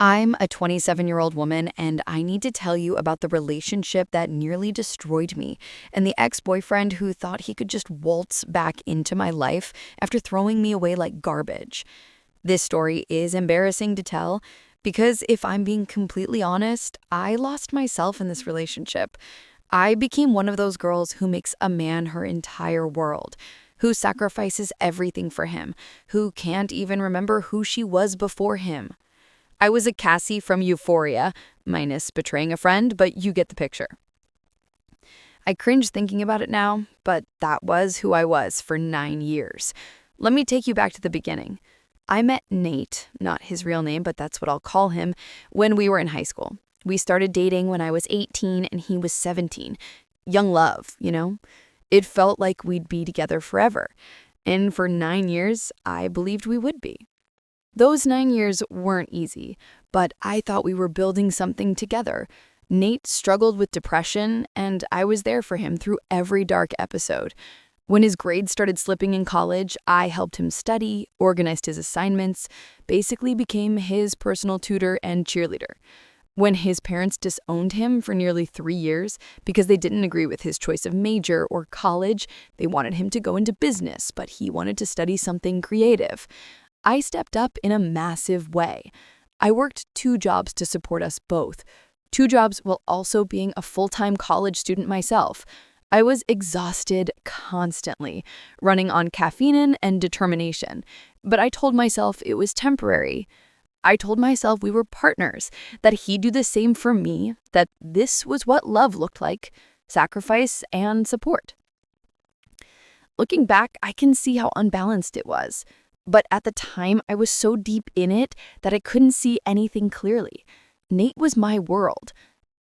I'm a 27-year-old woman, and I need to tell you about the relationship that nearly destroyed me and the ex-boyfriend who thought he could just waltz back into my life after throwing me away like garbage. This story is embarrassing to tell because if I'm being completely honest, I lost myself in this relationship. I became one of those girls who makes a man her entire world, who sacrifices everything for him, who can't even remember who she was before him. I was a Cassie from Euphoria, minus betraying a friend, but you get the picture. I cringe thinking about it now, but that was who I was for 9 years. Let me take you back to the beginning. I met Nate, not his real name, but that's what I'll call him, when we were in high school. We started dating when I was 18 and he was 17. Young love, you know? It felt like we'd be together forever. And for 9 years, I believed we would be. Those 9 years weren't easy, but I thought we were building something together. Nate struggled with depression, and I was there for him through every dark episode. When his grades started slipping in college, I helped him study, organized his assignments, basically became his personal tutor and cheerleader. When his parents disowned him for nearly 3 years because they didn't agree with his choice of major or college, they wanted him to go into business, but he wanted to study something creative. I stepped up in a massive way. I worked 2 jobs to support us both. 2 jobs while also being a full-time college student myself. I was exhausted constantly, running on caffeine and determination. But I told myself it was temporary. I told myself we were partners, that he'd do the same for me, that this was what love looked like, sacrifice and support. Looking back, I can see how unbalanced it was. But at the time, I was so deep in it that I couldn't see anything clearly. Nate was my world.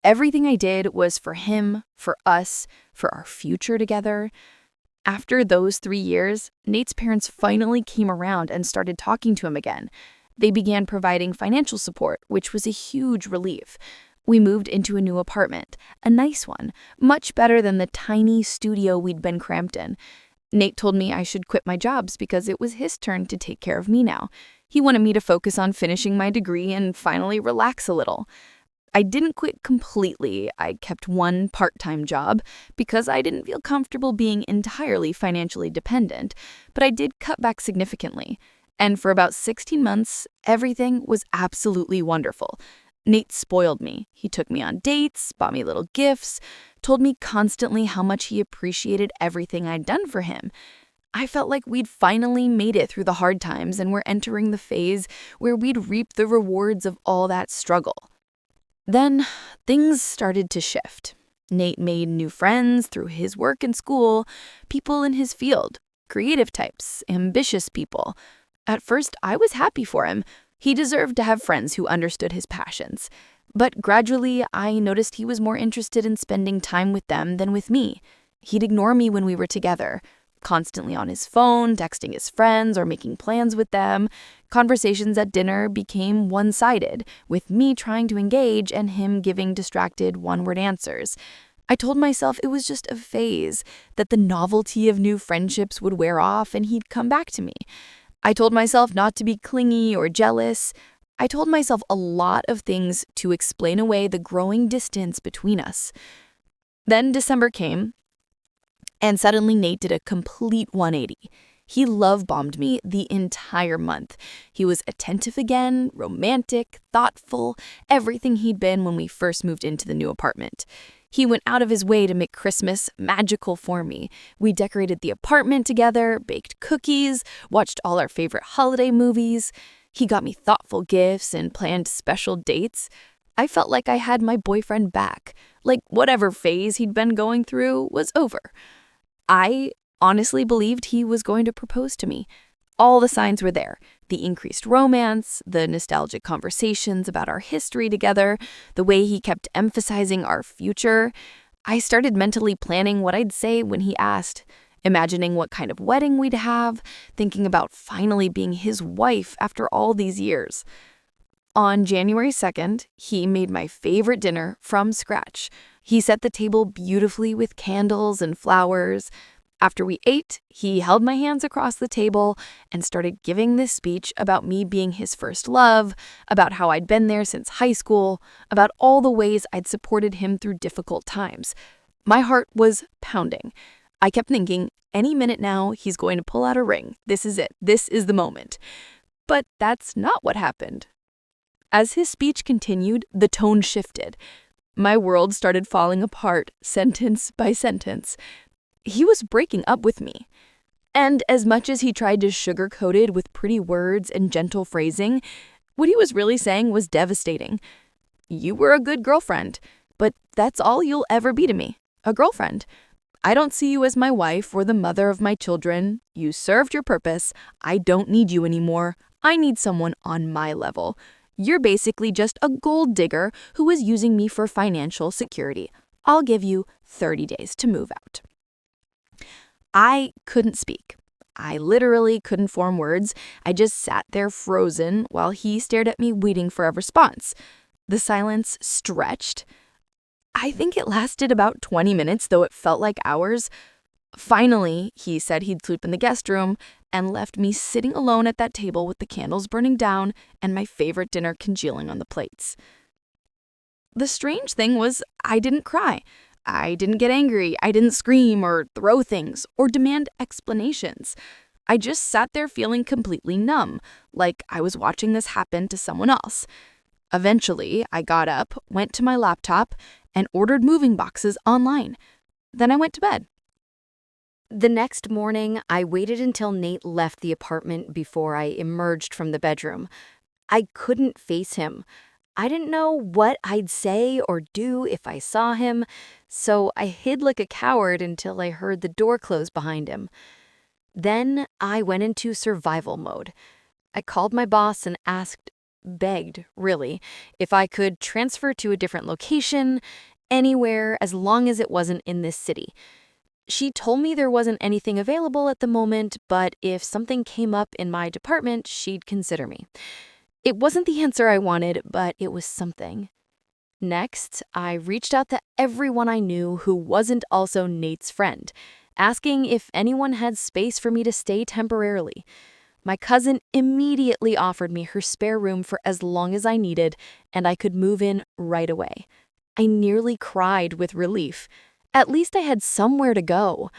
Everything I did was for him, for us, for our future together. After those 3 years, Nate's parents finally came around and started talking to him again. They began providing financial support, which was a huge relief. We moved into a new apartment, a nice one, much better than the tiny studio we'd been cramped in. Nate told me I should quit my jobs because it was his turn to take care of me now. He wanted me to focus on finishing my degree and finally relax a little. I didn't quit completely. I kept one part-time job because I didn't feel comfortable being entirely financially dependent, but I did cut back significantly. And for about 16 months, everything was absolutely wonderful. Nate spoiled me. He took me on dates, bought me little gifts, told me constantly how much he appreciated everything I'd done for him. I felt like we'd finally made it through the hard times and were entering the phase where we'd reap the rewards of all that struggle. Then, things started to shift. Nate made new friends through his work and school, people in his field, creative types, ambitious people. At first, I was happy for him. He deserved to have friends who understood his passions. But gradually, I noticed he was more interested in spending time with them than with me. He'd ignore me when we were together, constantly on his phone, texting his friends, or making plans with them. Conversations at dinner became one-sided, with me trying to engage and him giving distracted one-word answers. I told myself it was just a phase, that the novelty of new friendships would wear off and he'd come back to me. I told myself not to be clingy or jealous. I told myself a lot of things to explain away the growing distance between us. Then December came, and suddenly Nate did a complete 180. He love-bombed me the entire month. He was attentive again, romantic, thoughtful, everything he'd been when we first moved into the new apartment. He went out of his way to make Christmas magical for me. We decorated the apartment together, baked cookies, watched all our favorite holiday movies. He got me thoughtful gifts and planned special dates. I felt like I had my boyfriend back, like whatever phase he'd been going through was over. I honestly believed he was going to propose to me. All the signs were there. The increased romance, the nostalgic conversations about our history together, the way he kept emphasizing our future. I started mentally planning what I'd say when he asked, imagining what kind of wedding we'd have, thinking about finally being his wife after all these years. On January 2nd, he made my favorite dinner from scratch. He set the table beautifully with candles and flowers. After we ate, he held my hands across the table and started giving this speech about me being his first love, about how I'd been there since high school, about all the ways I'd supported him through difficult times. My heart was pounding. I kept thinking, any minute now, he's going to pull out a ring. This is it. This is the moment. But that's not what happened. As his speech continued, the tone shifted. My world started falling apart, sentence by sentence. He was breaking up with me. And as much as he tried to sugarcoat it with pretty words and gentle phrasing, what he was really saying was devastating. You were a good girlfriend, but that's all you'll ever be to me, a girlfriend. I don't see you as my wife or the mother of my children. You served your purpose. I don't need you anymore. I need someone on my level. You're basically just a gold digger who is using me for financial security. I'll give you 30 days to move out. I couldn't speak. I literally couldn't form words. I just sat there frozen while he stared at me waiting for a response. The silence stretched. I think it lasted about 20 minutes, though it felt like hours. Finally, he said he'd sleep in the guest room and left me sitting alone at that table with the candles burning down and my favorite dinner congealing on the plates. The strange thing was I didn't cry. I didn't get angry. I didn't scream or throw things or demand explanations. I just sat there feeling completely numb, like I was watching this happen to someone else. Eventually, I got up, went to my laptop, and ordered moving boxes online. Then I went to bed. The next morning, I waited until Nate left the apartment before I emerged from the bedroom. I couldn't face him. I didn't know what I'd say or do if I saw him, so I hid like a coward until I heard the door close behind him. Then I went into survival mode. I called my boss and begged, really, if I could transfer to a different location, anywhere, as long as it wasn't in this city. She told me there wasn't anything available at the moment, but if something came up in my department, she'd consider me. It wasn't the answer I wanted, but it was something. Next, I reached out to everyone I knew who wasn't also Nate's friend, asking if anyone had space for me to stay temporarily. My cousin immediately offered me her spare room for as long as I needed, and I could move in right away. I nearly cried with relief. At least I had somewhere to go.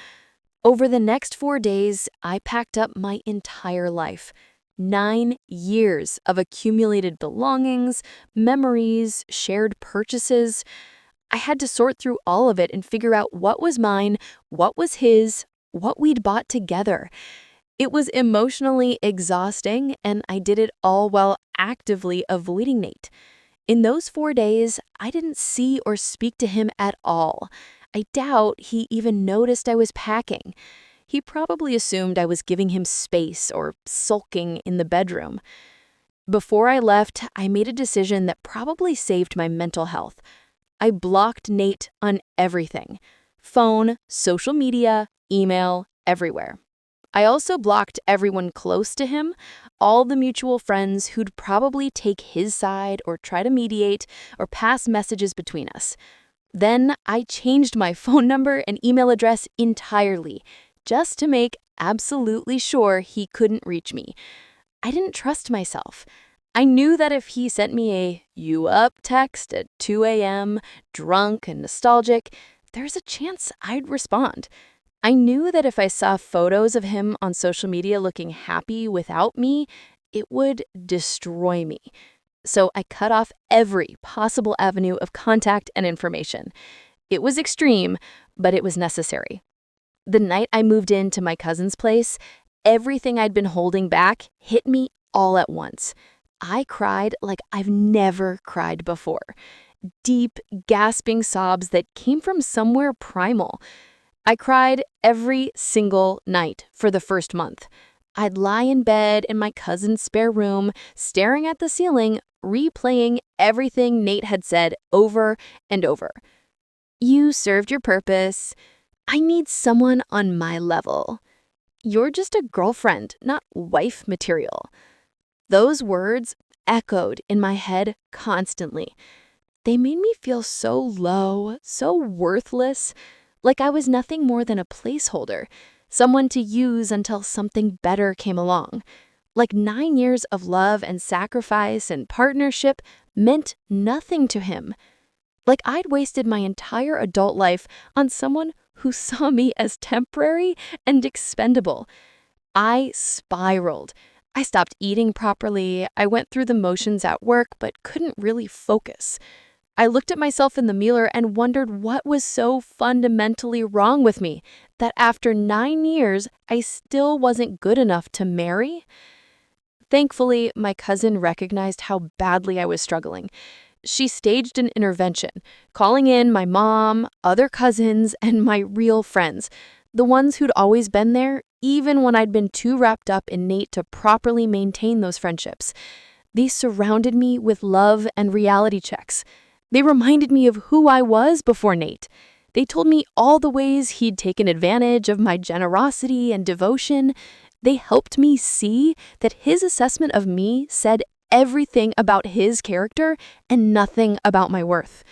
Over the next 4 days, I packed up my entire life. 9 years of accumulated belongings, memories, shared purchases. I had to sort through all of it and figure out what was mine, what was his, what we'd bought together. It was emotionally exhausting, and I did it all while actively avoiding Nate. In those 4 days, I didn't see or speak to him at all. I doubt he even noticed I was packing. He probably assumed I was giving him space or sulking in the bedroom. Before I left, I made a decision that probably saved my mental health. I blocked Nate on everything: phone, social media, email, everywhere. I also blocked everyone close to him, all the mutual friends who'd probably take his side or try to mediate or pass messages between us. Then I changed my phone number and email address entirely, just to make absolutely sure he couldn't reach me. I didn't trust myself. I knew that if he sent me a "you up" text at 2 a.m., drunk and nostalgic, there's a chance I'd respond. I knew that if I saw photos of him on social media looking happy without me, it would destroy me. So I cut off every possible avenue of contact and information. It was extreme, but it was necessary. The night I moved into my cousin's place, everything I'd been holding back hit me all at once. I cried like I've never cried before. Deep, gasping sobs that came from somewhere primal. I cried every single night for the first month. I'd lie in bed in my cousin's spare room, staring at the ceiling, replaying everything Nate had said over and over. You served your purpose. I need someone on my level. You're just a girlfriend, not wife material. Those words echoed in my head constantly. They made me feel so low, so worthless, like I was nothing more than a placeholder. someone to use until something better came along. Like 9 years of love and sacrifice and partnership meant nothing to him. Like I'd wasted my entire adult life on someone who saw me as temporary and expendable. I spiraled. I stopped eating properly. I went through the motions at work, but couldn't really focus. I looked at myself in the mirror and wondered what was so fundamentally wrong with me that after 9 years, I still wasn't good enough to marry. Thankfully, my cousin recognized how badly I was struggling. She staged an intervention, calling in my mom, other cousins, and my real friends, the ones who'd always been there, even when I'd been too wrapped up in Nate to properly maintain those friendships. They surrounded me with love and reality checks. They reminded me of who I was before Nate. They told me all the ways he'd taken advantage of my generosity and devotion. They helped me see that his assessment of me said everything about his character and nothing about my worth.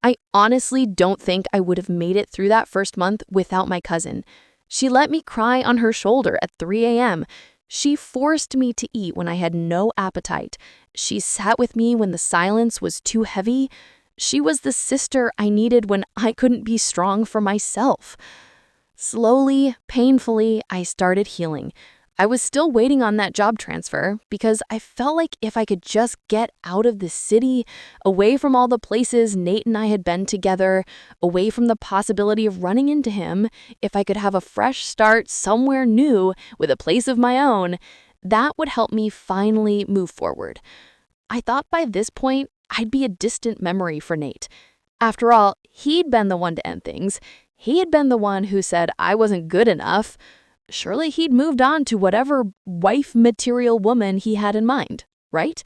I honestly don't think I would have made it through that first month without my cousin. She let me cry on her shoulder at 3 a.m. She forced me to eat when I had no appetite. She sat with me when the silence was too heavy. She was the sister I needed when I couldn't be strong for myself. Slowly, painfully, I started healing. I was still waiting on that job transfer because I felt like if I could just get out of the city, away from all the places Nate and I had been together, away from the possibility of running into him, if I could have a fresh start somewhere new with a place of my own, that would help me finally move forward. I thought by this point, I'd be a distant memory for Nate. After all, he'd been the one to end things. He had been the one who said I wasn't good enough. Surely he'd moved on to whatever wife material woman he had in mind, right?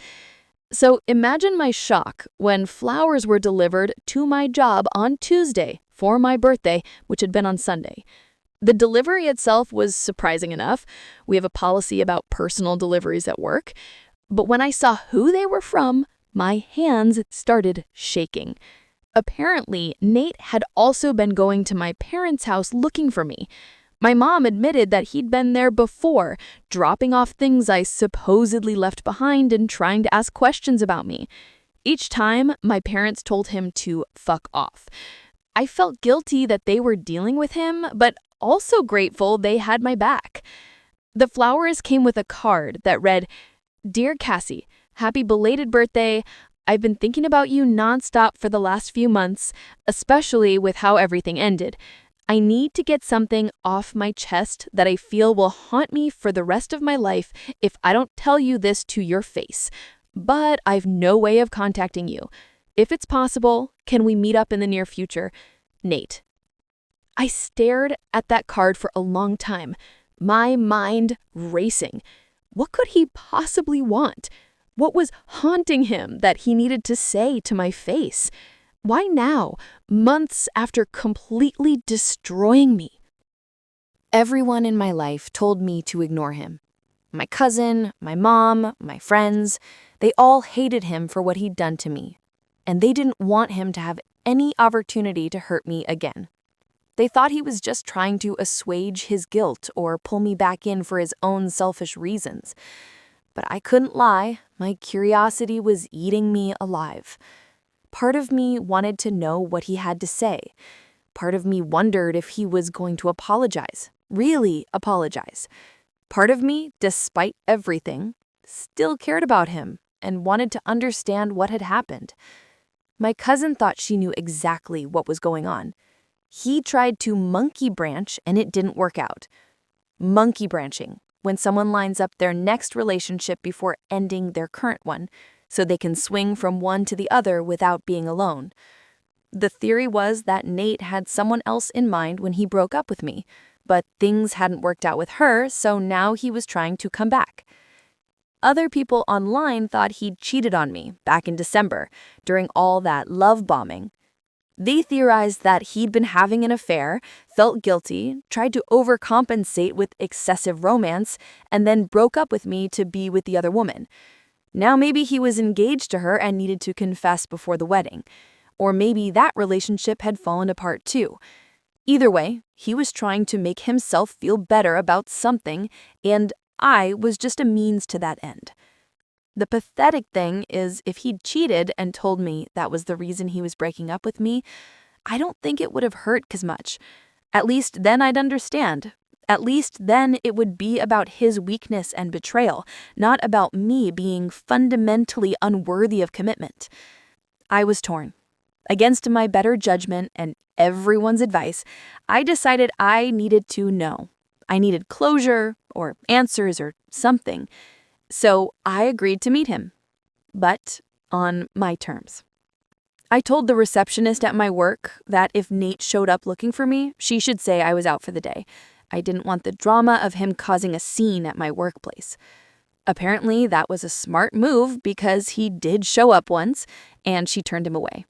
So imagine my shock when flowers were delivered to my job on Tuesday for my birthday, which had been on Sunday. The delivery itself was surprising enough. We have a policy about personal deliveries at work. But when I saw who they were from, my hands started shaking. Apparently, Nate had also been going to my parents' house looking for me. My mom admitted that he'd been there before, dropping off things I supposedly left behind and trying to ask questions about me. Each time, my parents told him to fuck off. I felt guilty that they were dealing with him, but also grateful they had my back. The flowers came with a card that read, "Dear Cassie, happy belated birthday. I've been thinking about you nonstop for the last few months, especially with how everything ended. I need to get something off my chest that I feel will haunt me for the rest of my life if I don't tell you this to your face. But I've no way of contacting you. If it's possible, can we meet up in the near future? Nate." I stared at that card for a long time, my mind racing. What could he possibly want? What was haunting him that he needed to say to my face? Why now, months after completely destroying me? Everyone in my life told me to ignore him. My cousin, my mom, my friends, they all hated him for what he'd done to me. And they didn't want him to have any opportunity to hurt me again. They thought he was just trying to assuage his guilt or pull me back in for his own selfish reasons. But I couldn't lie, my curiosity was eating me alive. Part of me wanted to know what he had to say. Part of me wondered if he was going to apologize, really apologize. Part of me, despite everything, still cared about him and wanted to understand what had happened. My cousin thought she knew exactly what was going on. He tried to monkey branch and it didn't work out. Monkey branching, when someone lines up their next relationship before ending their current one, so they can swing from one to the other without being alone. The theory was that Nate had someone else in mind when he broke up with me, but things hadn't worked out with her, so now he was trying to come back. Other people online thought he'd cheated on me back in December, during all that love bombing. They theorized that he'd been having an affair, felt guilty, tried to overcompensate with excessive romance, and then broke up with me to be with the other woman. Now maybe he was engaged to her and needed to confess before the wedding. Or maybe that relationship had fallen apart too. Either way, he was trying to make himself feel better about something, and I was just a means to that end. The pathetic thing is, if he'd cheated and told me that was the reason he was breaking up with me, I don't think it would have hurt as much. At least then I'd understand. At least then it would be about his weakness and betrayal, not about me being fundamentally unworthy of commitment. I was torn. Against my better judgment and everyone's advice, I decided I needed to know. I needed closure or answers or something. So I agreed to meet him, but on my terms. I told the receptionist at my work that if Nate showed up looking for me, she should say I was out for the day. I didn't want the drama of him causing a scene at my workplace. Apparently, that was a smart move because he did show up once, and she turned him away.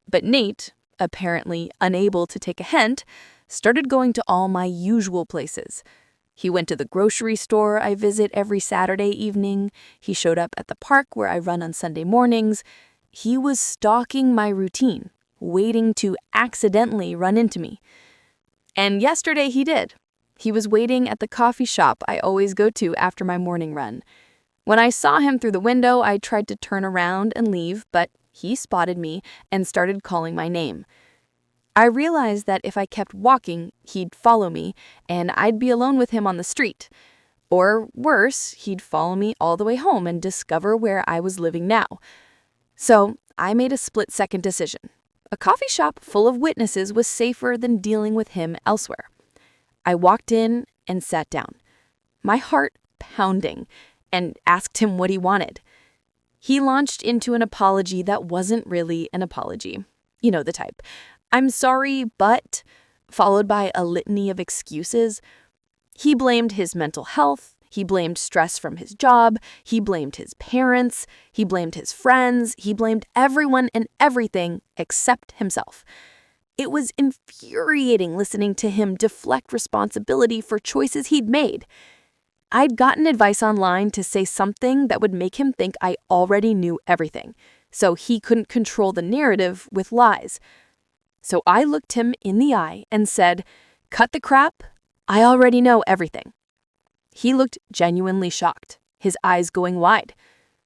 But Nate, apparently unable to take a hint, started going to all my usual places. He went to the grocery store I visit every Saturday evening. He showed up at the park where I run on Sunday mornings. He was stalking my routine, waiting to accidentally run into me. And yesterday he did. He was waiting at the coffee shop I always go to after my morning run. When I saw him through the window, I tried to turn around and leave, but he spotted me and started calling my name. I realized that if I kept walking, he'd follow me, and I'd be alone with him on the street. Or worse, he'd follow me all the way home and discover where I was living now. So I made a split-second decision. A coffee shop full of witnesses was safer than dealing with him elsewhere. I walked in and sat down, my heart pounding, and asked him what he wanted. He launched into an apology that wasn't really an apology. You know the type. "I'm sorry, but," followed by a litany of excuses. He blamed his mental health. He blamed stress from his job. He blamed his parents. He blamed his friends. He blamed everyone and everything except himself. It was infuriating listening to him deflect responsibility for choices he'd made. I'd gotten advice online to say something that would make him think I already knew everything, so he couldn't control the narrative with lies. So I looked him in the eye and said, "Cut the crap. I already know everything." He looked genuinely shocked, his eyes going wide.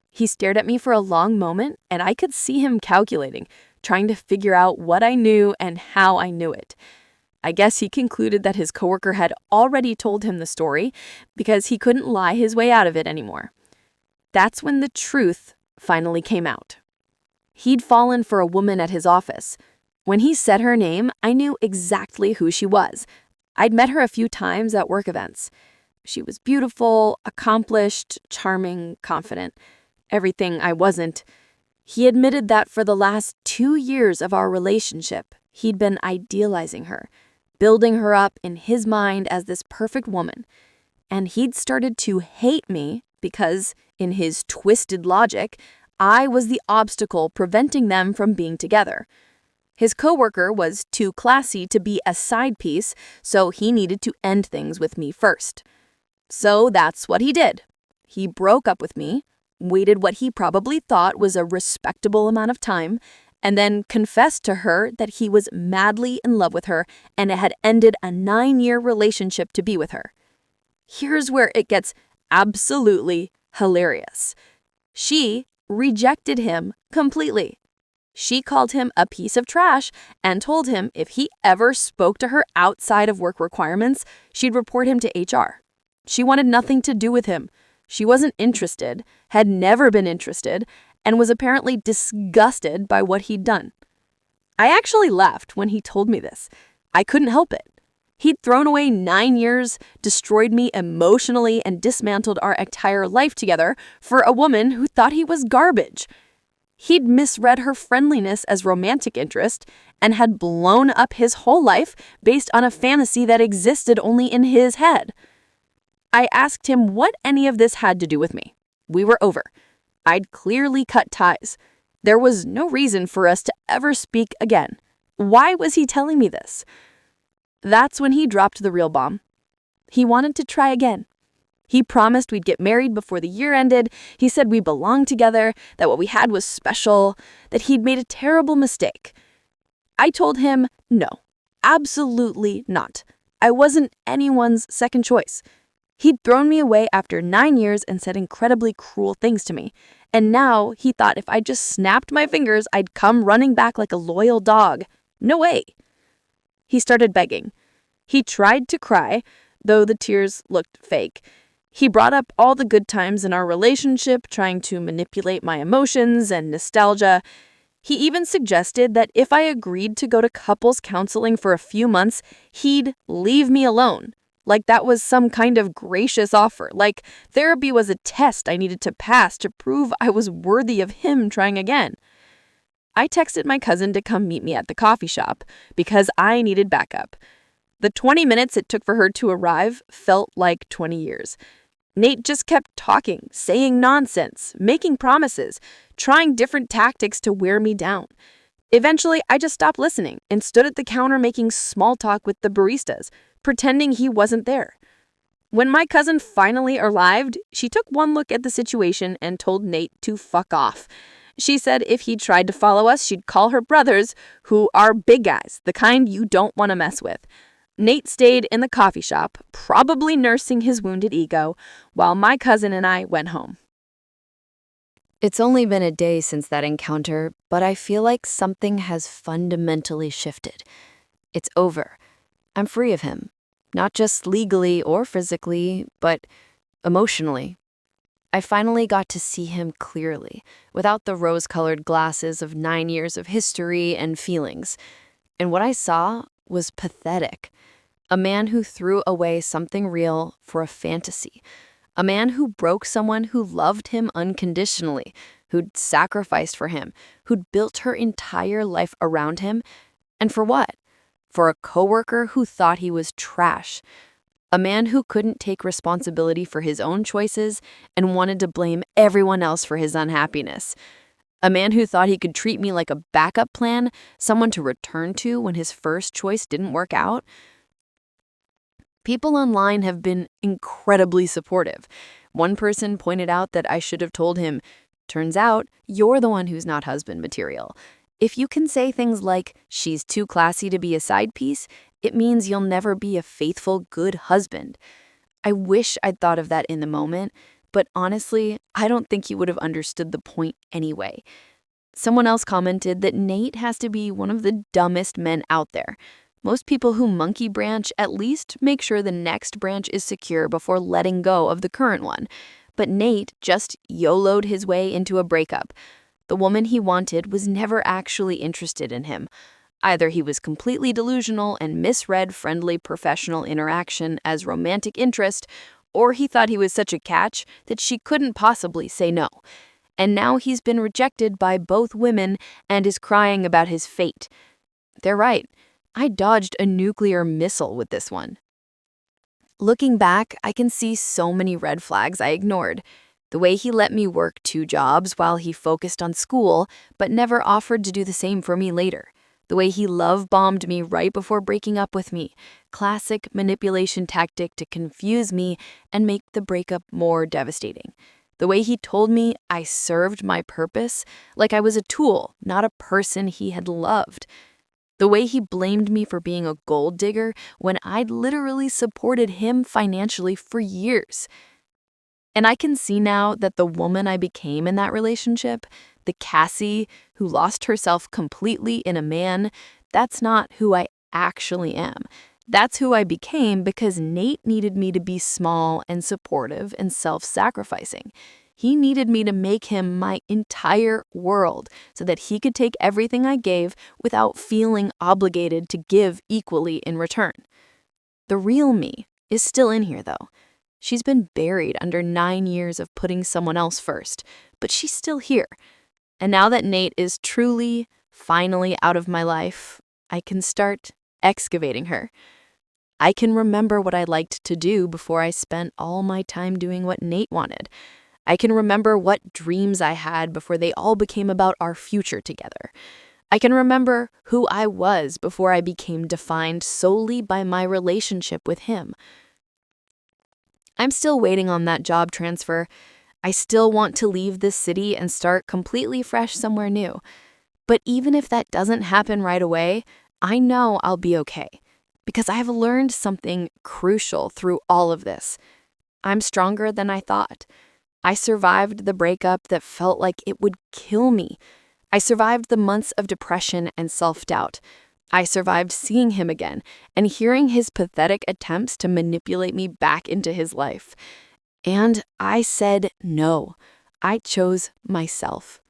He stared at me for a long moment, and I could see him calculating, trying to figure out what I knew and how I knew it. I guess he concluded that his coworker had already told him the story because he couldn't lie his way out of it anymore. That's when the truth finally came out. He'd fallen for a woman at his office. When he said her name, I knew exactly who she was. I'd met her a few times at work events. She was beautiful, accomplished, charming, confident. Everything I wasn't. He admitted that for the last 2 years of our relationship, he'd been idealizing her, building her up in his mind as this perfect woman. And he'd started to hate me because, in his twisted logic, I was the obstacle preventing them from being together. His coworker was too classy to be a side piece, so he needed to end things with me first. So that's what he did. He broke up with me, waited what he probably thought was a respectable amount of time, and then confessed to her that he was madly in love with her and had ended a 9-year relationship to be with her. Here's where it gets absolutely hilarious. She rejected him completely. She called him a piece of trash and told him if he ever spoke to her outside of work requirements, she'd report him to HR. She wanted nothing to do with him. She wasn't interested, had never been interested, and was apparently disgusted by what he'd done. I actually laughed when he told me this. I couldn't help it. He'd thrown away 9 years, destroyed me emotionally, and dismantled our entire life together for a woman who thought he was garbage. He'd misread her friendliness as romantic interest and had blown up his whole life based on a fantasy that existed only in his head. I asked him what any of this had to do with me. We were over. I'd clearly cut ties. There was no reason for us to ever speak again. Why was he telling me this? That's when he dropped the real bomb. He wanted to try again. He promised we'd get married before the year ended. He said we belonged together, that what we had was special, that he'd made a terrible mistake. I told him, no, Absolutely not. I wasn't anyone's second choice. He'd thrown me away after 9 years and said incredibly cruel things to me. And now he thought if I just snapped my fingers, I'd come running back like a loyal dog. No way. He started begging. He tried to cry, though the tears looked fake. He brought up all the good times in our relationship, trying to manipulate my emotions and nostalgia. He even suggested that if I agreed to go to couples counseling for a few months, he'd leave me alone. Like that was some kind of gracious offer. Like therapy was a test I needed to pass to prove I was worthy of him trying again. I texted my cousin to come meet me at the coffee shop because I needed backup. The 20 minutes it took for her to arrive felt like 20 years. Nate just kept talking, saying nonsense, making promises, trying different tactics to wear me down. Eventually, I just stopped listening and stood at the counter making small talk with the baristas, pretending he wasn't there. When my cousin finally arrived, she took one look at the situation and told Nate to fuck off. She said if he tried to follow us, she'd call her brothers, who are big guys, the kind you don't want to mess with. Nate stayed in the coffee shop, probably nursing his wounded ego, while my cousin and I went home. It's only been a day since that encounter, but I feel like something has fundamentally shifted. It's over. I'm free of him. Not just legally or physically, but emotionally. I finally got to see him clearly, without the rose-colored glasses of 9 years of history and feelings. And what I saw was pathetic. A man who threw away something real for a fantasy. A man who broke someone who loved him unconditionally, who'd sacrificed for him, who'd built her entire life around him. And for what? For a coworker who thought he was trash. A man who couldn't take responsibility for his own choices and wanted to blame everyone else for his unhappiness. A man who thought he could treat me like a backup plan, someone to return to when his first choice didn't work out. People online have been incredibly supportive. One person pointed out that I should have told him, "Turns out, you're the one who's not husband material. If you can say things like, 'She's too classy to be a side piece,' it means you'll never be a faithful, good husband." I wish I'd thought of that in the moment, but honestly, I don't think he would have understood the point anyway. Someone else commented that Nate has to be one of the dumbest men out there. Most people who monkey branch at least make sure the next branch is secure before letting go of the current one. But Nate just YOLO'd his way into a breakup. The woman he wanted was never actually interested in him. Either he was completely delusional and misread friendly professional interaction as romantic interest, or he thought he was such a catch that she couldn't possibly say no. And now he's been rejected by both women and is crying about his fate. They're right. I dodged a nuclear missile with this one. Looking back, I can see so many red flags I ignored. The way he let me work 2 jobs while he focused on school, but never offered to do the same for me later. The way he love-bombed me right before breaking up with me. Classic manipulation tactic to confuse me and make the breakup more devastating. The way he told me I served my purpose, like I was a tool, not a person he had loved. The way he blamed me for being a gold digger when I'd literally supported him financially for years. And I can see now that the woman I became in that relationship, the Cassie who lost herself completely in a man, that's not who I actually am. That's who I became because Nate needed me to be small and supportive and self-sacrificing. He needed me to make him my entire world so that he could take everything I gave without feeling obligated to give equally in return. The real me is still in here, though. She's been buried under 9 years of putting someone else first, but she's still here. And now that Nate is truly, finally out of my life, I can start excavating her. I can remember what I liked to do before I spent all my time doing what Nate wanted. I can remember what dreams I had before they all became about our future together. I can remember who I was before I became defined solely by my relationship with him. I'm still waiting on that job transfer. I still want to leave this city and start completely fresh somewhere new. But even if that doesn't happen right away, I know I'll be okay because I have learned something crucial through all of this. I'm stronger than I thought. I survived the breakup that felt like it would kill me. I survived the months of depression and self-doubt. I survived seeing him again and hearing his pathetic attempts to manipulate me back into his life. And I said no. I chose myself.